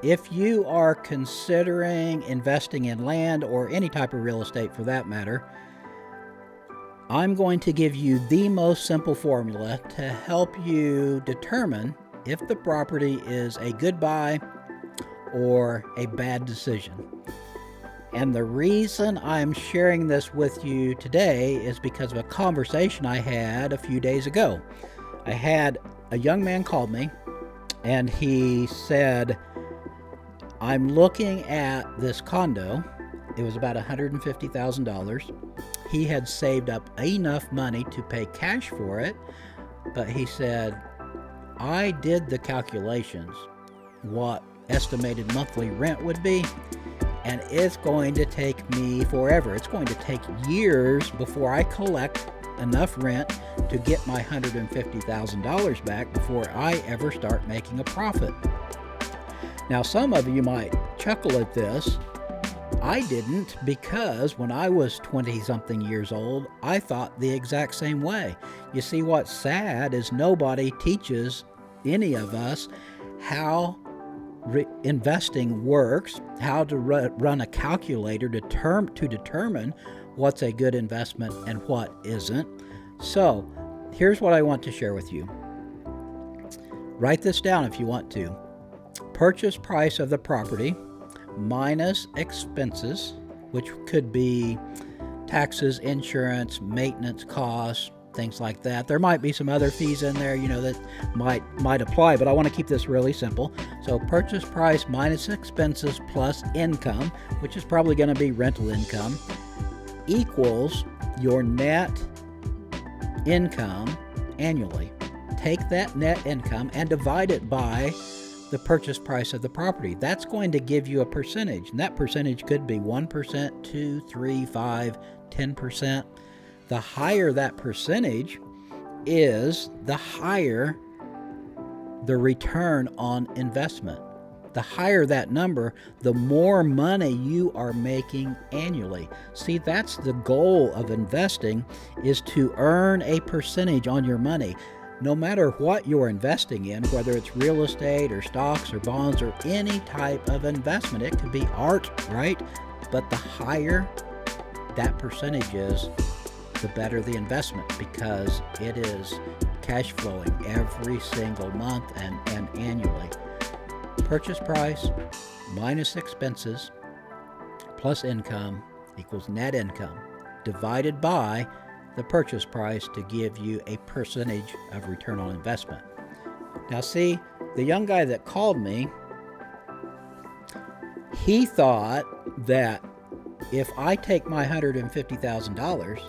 if you are considering investing in land or any type of real estate for that matter, I'm going to give you the most simple formula to help you determine if the property is a good buy or a bad decision. And the reason I'm sharing this with you today is because of a conversation I had a few days ago. I had a young man called me and he said, I'm looking at this condo. It was about $150,000. He had saved up enough money to pay cash for it, but he said, I did the calculations, what estimated monthly rent would be, and it's going to take me forever. It's going to take years before I collect enough rent to get my $150,000 back before I ever start making a profit. Now, some of you might chuckle at this. I didn't, because when I was 20-something years old, I thought the exact same way. You see, what's sad is nobody teaches any of us how investing works, how to run a calculator to determine what's a good investment and what isn't. So, here's what I want to share with you. Write this down if you want to. Purchase price of the property minus expenses, which could be taxes, insurance, maintenance costs, things like that. There might be some other fees in there, that might apply, but I want to keep this really simple. So purchase price minus expenses plus income, which is probably going to be rental income, equals your net income annually. Take that net income and divide it by the purchase price of the property. That's going to give you a percentage, and that percentage could be 1%, 2, 3, 5, 10%. The higher that percentage is, the higher the return on investment. The higher that number, the more money you are making annually. See, that's the goal of investing, is to earn a percentage on your money. No matter what you're investing in, whether it's real estate or stocks or bonds or any type of investment, it could be art, right? But the higher that percentage is, the better the investment, because it is cash flowing every single month and annually. Purchase price minus expenses plus income equals net income divided by the purchase price to give you a percentage of return on investment. Now see, the young guy that called me, he thought that if I take my $150,000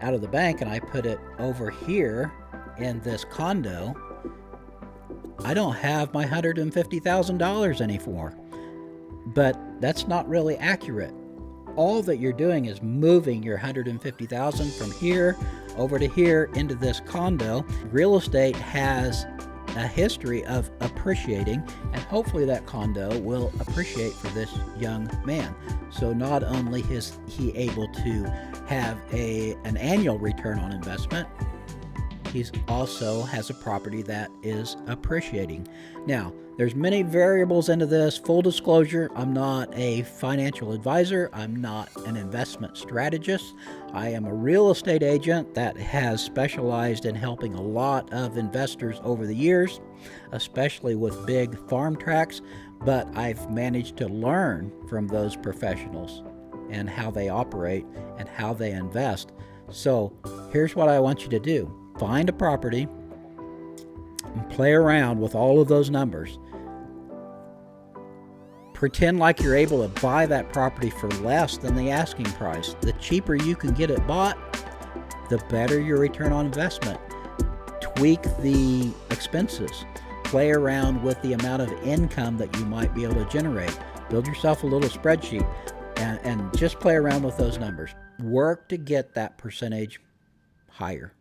out of the bank and I put it over here in this condo, I don't have my $150,000 anymore. But that's not really accurate. All that you're doing is moving your $150,000 from here over to here into this condo. Real estate has a history of appreciating, and hopefully that condo will appreciate for this young man. So not only is he able to have an annual return on investment, he also has a property that is appreciating. Now, there's many variables into this. Full disclosure, I'm not a financial advisor. I'm not an investment strategist. I am a real estate agent that has specialized in helping a lot of investors over the years, especially with big farm tracts, but I've managed to learn from those professionals and how they operate and how they invest. So here's what I want you to do. Find a property and play around with all of those numbers. Pretend like you're able to buy that property for less than the asking price. The cheaper you can get it bought, the better your return on investment. Tweak the expenses. Play around with the amount of income that you might be able to generate. Build yourself a little spreadsheet and just play around with those numbers. Work to get that percentage higher.